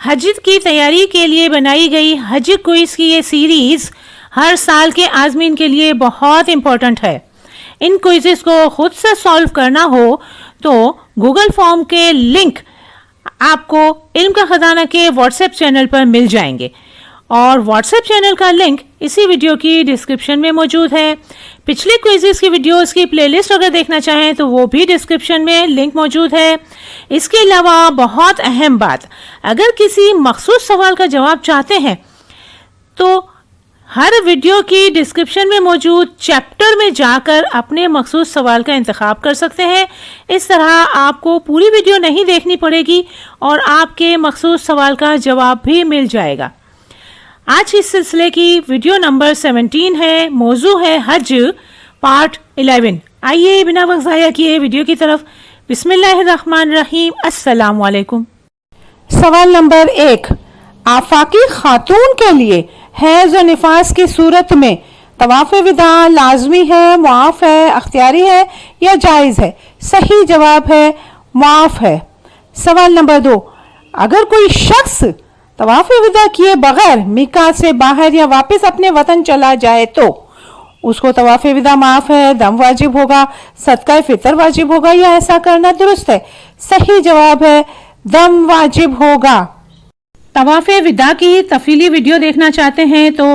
حج کی تیاری کے لیے بنائی گئی حج کوئز کی یہ سیریز ہر سال کے عازمین کے لیے بہت امپورٹنٹ ہے۔ ان کوئزز کو خود سے سالو کرنا ہو تو گوگل فارم کے لنک آپ کو علم کا خزانہ کے واٹس ایپ چینل پر مل جائیں گے، اور واٹس ایپ چینل کا لنک اسی ویڈیو کی ڈسکرپشن میں موجود ہے۔ پچھلے کوئزز کی ویڈیوز کی پلے لسٹ اگر دیکھنا چاہیں تو وہ بھی ڈسکرپشن میں لنک موجود ہے۔ اس کے علاوہ بہت اہم بات، اگر کسی مخصوص سوال کا جواب چاہتے ہیں تو ہر ویڈیو کی ڈسکرپشن میں موجود چیپٹر میں جا کر اپنے مخصوص سوال کا انتخاب کر سکتے ہیں۔ اس طرح آپ کو پوری ویڈیو نہیں دیکھنی پڑے گی اور آپ کے مخصوص سوال کا جواب بھی مل جائے گا۔ آج اس سلسلے کی ویڈیو نمبر 17 ہے، موضوع ہے حج پارٹ 11۔ آئیے بنا وقت ضائع کیے ویڈیو کی طرف۔ بسم اللہ الرحمن الرحیم۔ السلام علیکم۔ سوال نمبر 1، آفاقی خاتون کے لیے حیض و نفاس کی صورت میں طواف وداع لازمی ہے، معاف ہے، اختیاری ہے یا جائز ہے؟ صحیح جواب ہے معاف ہے۔ سوال نمبر 2، اگر کوئی شخص طواف وداع کیے بغیر میقات سے باہر یا واپس اپنے وطن چلا جائے تو اس کو طواف وداع معاف ہے، دم واجب ہوگا، صدقہ فطر واجب ہوگا یا ایسا کرنا درست ہے؟ صحیح جواب ہے دم واجب ہوگا۔ طواف وداع کی تفصیلی ویڈیو دیکھنا چاہتے ہیں تو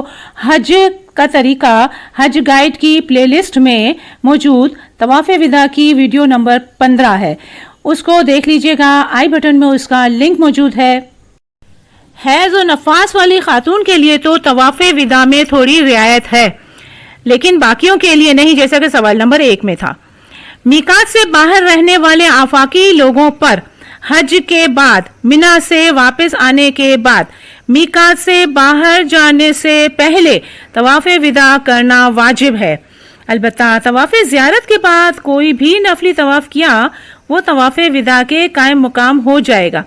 حج کا طریقہ حج گائیڈ کی پلے لسٹ میں موجود طواف وداع کی ویڈیو نمبر 15 ہے، اس کو دیکھ لیجئے گا، آئی بٹن میں اس کا لنک موجود ہے۔ حیض و نفاس والی خاتون کے لیے تو طواف وداع میں تھوڑی رعایت ہے، لیکن باقیوں کے لیے نہیں، جیسا کہ سوال نمبر 1 میں تھا۔ میقات سے باہر رہنے والے آفاقی لوگوں پر حج کے بعد منا سے واپس آنے کے بعد میقات سے باہر جانے سے پہلے طواف وداع کرنا واجب ہے۔ البتہ طواف زیارت کے بعد کوئی بھی نفلی طواف کیا وہ طواف وداع کے قائم مقام ہو جائے گا،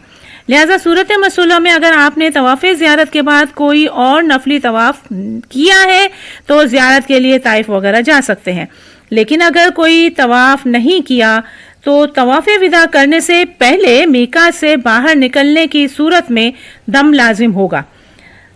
لہذا صورت مسئلہ میں اگر آپ نے طواف زیارت کے بعد کوئی اور نفلی طواف کیا ہے تو زیارت کے لیے طائف وغیرہ جا سکتے ہیں، لیکن اگر کوئی طواف نہیں کیا تو طواف وداع کرنے سے پہلے میقات سے باہر نکلنے کی صورت میں دم لازم ہوگا۔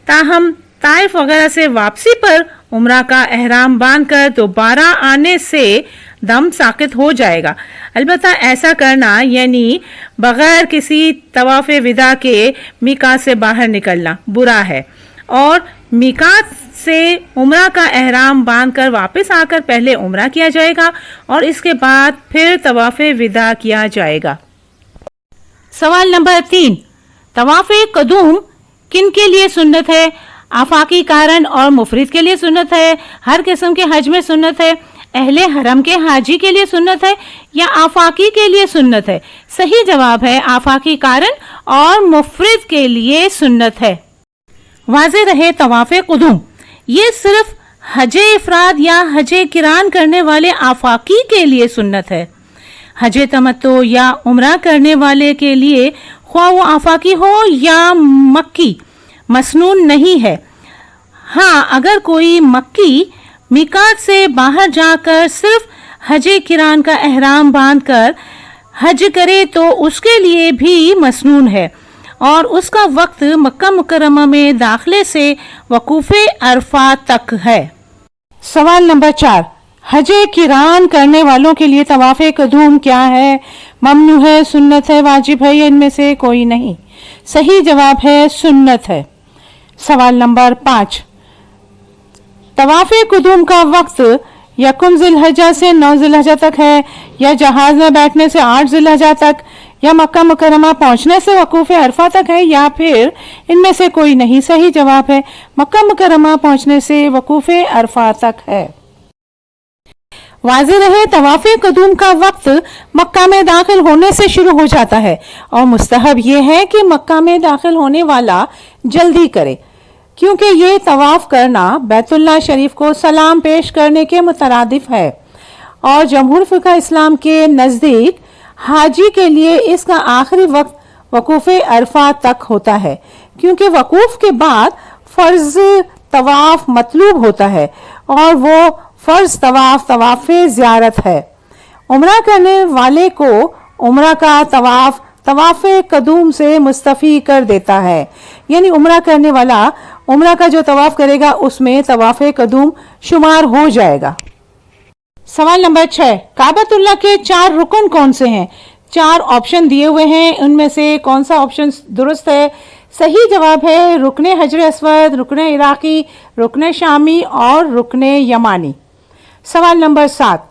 تاہم طائف وغیرہ سے واپسی پر عمرہ کا احرام باندھ کر دوبارہ آنے سے دم ساقط ہو جائے گا، البتہ ایسا کرنا یعنی بغیر کسی طواف وداع کے میقات سے باہر نکلنا برا ہے، اور میقات سے عمرہ کا احرام باندھ کر واپس آ کر پہلے عمرہ کیا جائے گا اور اس کے بعد پھر طواف وداع کیا جائے گا۔ سوال نمبر 3، طواف قدوم کن کے لیے سنت ہے؟ آفاقی قارن اور مفرد کے لیے سنت ہے، ہر قسم کے حج میں سنت ہے، اہل حرم کے حاجی کے لیے سنت ہے یا آفاقی کے لیے سنت ہے؟ صحیح جواب ہے آفاقی قارن اور مفرد کے لیے سنت ہے۔ واضح رہے طواف قدوم یہ صرف حج افراد یا حج قران کرنے والے آفاقی کے لیے سنت ہے۔ حج تمتع یا عمرہ کرنے والے کے لیے خواہ وہ آفاقی ہو یا مکی مسنون نہیں ہے۔ ہاں، اگر کوئی مکی میقات سے باہر جا کر صرف حج قران کا احرام باندھ کر حج کرے تو اس کے لیے بھی مسنون ہے، اور اس کا وقت مکہ مکرمہ میں داخلے سے وقوف عرفات تک ہے۔ سوال نمبر 4، حج قران کرنے والوں کے لیے طواف قدوم کیا ہے؟ ممنوع ہے، سنت ہے، واجب ہے یا ان میں سے کوئی نہیں؟ صحیح جواب ہے سنت ہے۔ سوال نمبر 5، طواف قدوم کا وقت یکم ذی الحجہ سے 9 ذی الحجہ تک ہے، یا جہاز میں بیٹھنے سے 8 ذی الحجہ تک، یا مکہ مکرمہ پہنچنے سے وقوف عرفہ تک ہے، یا پھر ان میں سے کوئی نہیں؟ صحیح جواب ہے مکہ مکرمہ پہنچنے سے وقوف عرفہ تک ہے۔ واضح رہے طواف قدوم کا وقت مکہ میں داخل ہونے سے شروع ہو جاتا ہے، اور مستحب یہ ہے کہ مکہ میں داخل ہونے والا جلدی کرے، کیونکہ یہ طواف کرنا بیت اللہ شریف کو سلام پیش کرنے کے مترادف ہے، اور جمہور فقہ اسلام کے نزدیک حاجی کے لیے اس کا آخری وقت وقوف عرفہ تک ہوتا ہے، کیونکہ وقوف کے بعد فرض طواف مطلوب ہوتا ہے، اور وہ فرض طواف طواف زیارت ہے۔ عمرہ کرنے والے کو عمرہ کا طواف طواف قدوم سے مستفی کر دیتا ہے، یعنی عمرہ کرنے والا عمرہ کا جو طواف کرے گا اس میں طواف قدوم شمار ہو جائے گا۔ سوال نمبر 6، کعبۃ اللہ کے 4 رکن کون سے ہیں؟ 4 آپشن دیے ہوئے ہیں، ان میں سے کون سا آپشن درست ہے؟ صحیح جواب ہے رکن حجر اسود، رکن عراقی، رکن شامی اور رکن یمانی۔ سوال نمبر 7،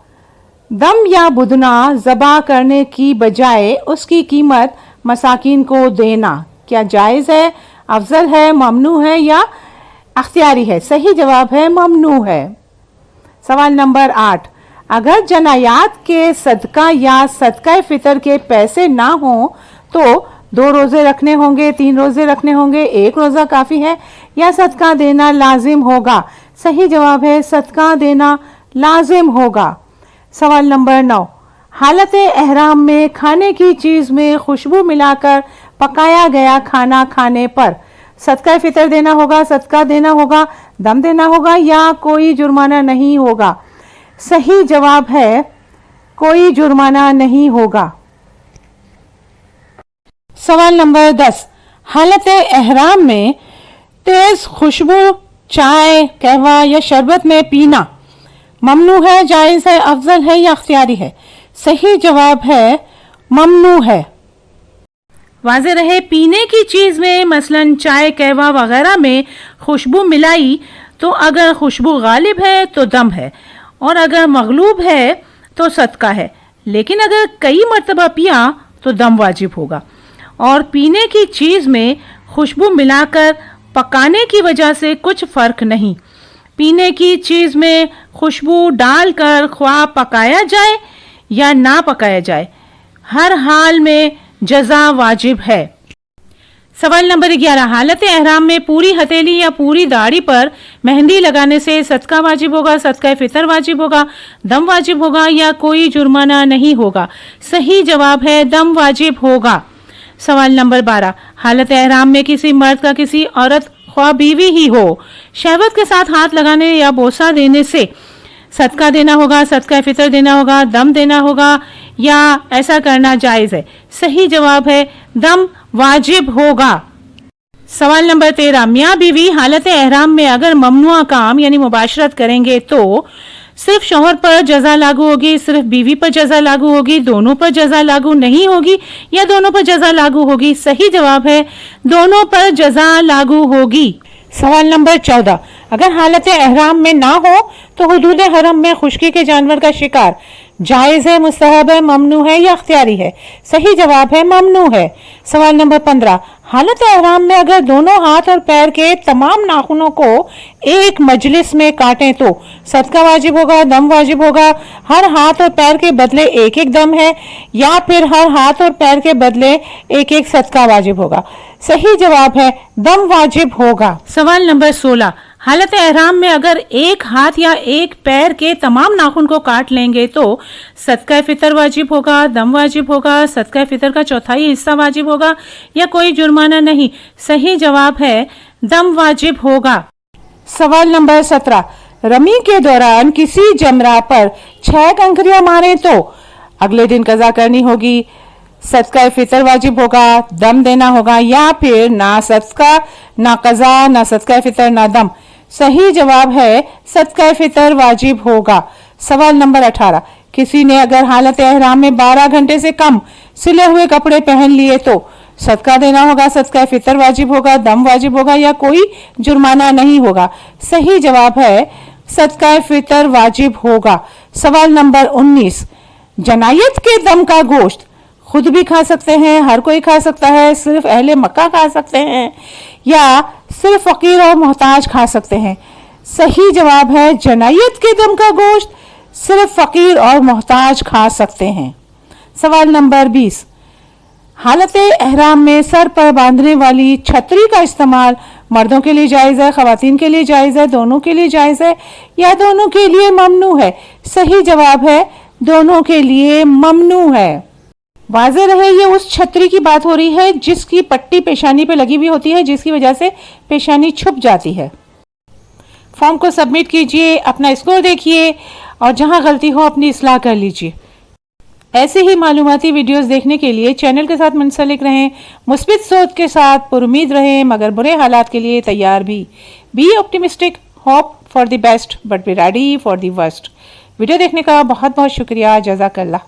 دم یا بدنہ ذبح کرنے کی بجائے اس کی قیمت مساکین کو دینا کیا جائز ہے، افضل ہے، ممنوع ہے یا اختیاری ہے؟ صحیح جواب ہے ممنوع ہے۔ سوال نمبر 8، اگر جنایات کے صدقہ یا صدقہ فطر کے پیسے نہ ہوں تو 2 روزے رکھنے ہوں گے، 3 روزے رکھنے ہوں گے، 1 روزہ کافی ہے یا صدقہ دینا لازم ہوگا؟ صحیح جواب ہے صدقہ دینا لازم ہوگا۔ سوال نمبر 9، حالت احرام میں کھانے کی چیز میں خوشبو ملا کر پکایا گیا کھانا کھانے پر صدقہ فطر دینا ہوگا، صدقہ دینا ہوگا، دم دینا ہوگا یا کوئی جرمانہ نہیں ہوگا؟ صحیح جواب ہے کوئی جرمانہ نہیں ہوگا۔ سوال نمبر 10، حالت احرام میں تیز خوشبو چائے، قہوہ یا شربت میں پینا ممنوع ہے، جائز ہے، افضل ہے یا اختیاری ہے؟ صحیح جواب ہے ممنوع ہے۔ واضح رہے پینے کی چیز میں مثلا چائے، قہوہ وغیرہ میں خوشبو ملائی تو اگر خوشبو غالب ہے تو دم ہے اور اگر مغلوب ہے تو صدقہ ہے، لیکن اگر کئی مرتبہ پیا تو دم واجب ہوگا۔ اور پینے کی چیز میں خوشبو ملا کر پکانے کی وجہ سے کچھ فرق نہیں، پینے کی چیز میں خوشبو ڈال کر خواہ پکایا جائے یا نہ پکایا جائے، ہر حال میں جزا واجب ہے۔ سوال نمبر 11، حالت احرام میں پوری ہتھیلی یا پوری داڑھی پر مہندی لگانے سے صدقہ واجب ہوگا، صدقہ فطر واجب ہوگا، دم واجب ہوگا یا کوئی جرمانہ نہیں ہوگا؟ صحیح جواب ہے دم واجب ہوگا۔ سوال نمبر 12، حالت احرام میں کسی مرد کا کسی عورت خواہ بیوی ہی ہو شہوت کے ساتھ ہاتھ لگانے یا بوسہ دینے سے صدقہ دینا ہوگا، صدقہ فطر دینا ہوگا، دم دینا ہوگا یا ایسا کرنا جائز ہے؟ صحیح جواب ہے دم واجب ہوگا۔ سوال نمبر 13، میاں بیوی حالت احرام میں اگر ممنوع کام یعنی مباشرت کریں گے تو صرف شوہر پر جزا لاگو ہوگی، صرف بیوی پر جزا لاگو ہوگی، دونوں پر جزا لاگو نہیں ہوگی یا دونوں پر جزا لاگو ہوگی؟ صحیح جواب ہے دونوں پر جزا لاگو ہوگی۔ سوال نمبر 14، اگر حالت احرام میں نہ ہو تو حدود حرم میں خشکی کے جانور کا شکار جائز ہے، مستحب ہے، ممنوع ہے یا اختیاری ہے؟ صحیح جواب ہے ممنوع ہے۔ سوال نمبر 15، حالت احرام میں اگر دونوں ہاتھ اور پیر کے تمام ناخنوں کو ایک مجلس میں کاٹیں تو صدقہ واجب ہوگا، دم واجب ہوگا، ہر ہاتھ اور پیر کے بدلے ایک ایک دم ہے یا پھر ہر ہاتھ اور پیر کے بدلے ایک ایک صدقہ واجب ہوگا؟ صحیح جواب ہے دم واجب ہوگا۔ سوال نمبر 16، حالت احرام میں اگر ایک ہاتھ یا ایک پیر کے تمام ناخن کو کاٹ لیں گے تو صدقہ فطر واجب ہوگا، دم واجب ہوگا، صدقہ فطر کا چوتھائی حصہ واجب ہوگا یا کوئی جرمانہ نہیں؟ صحیح جواب ہے دم واجب ہوگا۔ سوال نمبر 17، رمی کے دوران کسی جمرہ پر 6 کنکریاں ماریں تو اگلے دن قضا کرنی ہوگی، صدقہ فطر واجب ہوگا، دم دینا ہوگا یا پھر نہ صدقہ نہ قضا نہ صدقہ فطر نہ دم؟ صحیح جواب ہے صدقہ فطر واجب ہوگا۔ سوال نمبر 18، کسی نے اگر حالت احرام میں 12 گھنٹے سے کم سلے ہوئے کپڑے پہن لیے تو صدقہ دینا ہوگا، صدقہ فطر واجب ہوگا، دم واجب ہوگا یا کوئی جرمانہ نہیں ہوگا؟ صحیح جواب ہے صدقہ فطر واجب ہوگا۔ سوال نمبر 19، جنایت کے دم کا گوشت خود بھی کھا سکتے ہیں، ہر کوئی کھا سکتا ہے، صرف اہل مکہ کھا سکتے ہیں یا صرف فقیر اور محتاج کھا سکتے ہیں؟ صحیح جواب ہے جنایت کے دم کا گوشت صرف فقیر اور محتاج کھا سکتے ہیں۔ سوال نمبر 20، حالت احرام میں سر پر باندھنے والی چھتری کا استعمال مردوں کے لیے جائز ہے، خواتین کے لیے جائز ہے، دونوں کے لیے جائز ہے یا دونوں کے لیے ممنوع ہے؟ صحیح جواب ہے دونوں کے لیے ممنوع ہے۔ واضح رہے یہ اس چھتری کی بات ہو رہی ہے جس کی پٹی پیشانی پہ لگی ہوئی ہوتی ہے، جس کی وجہ سے پیشانی چھپ جاتی ہے۔ فارم کو سبمٹ کیجئے، اپنا اسکور دیکھیے اور جہاں غلطی ہو اپنی اصلاح کر لیجئے۔ ایسے ہی معلوماتی ویڈیوز دیکھنے کے لیے چینل کے ساتھ منسلک رہیں، مثبت سوچ کے ساتھ پرامید رہیں، مگر برے حالات کے لیے تیار بھی. Be optimistic, hope for the best but be ready for the worst. Video دیکھنے کا بہت بہت شکریہ. جزاک اللہ.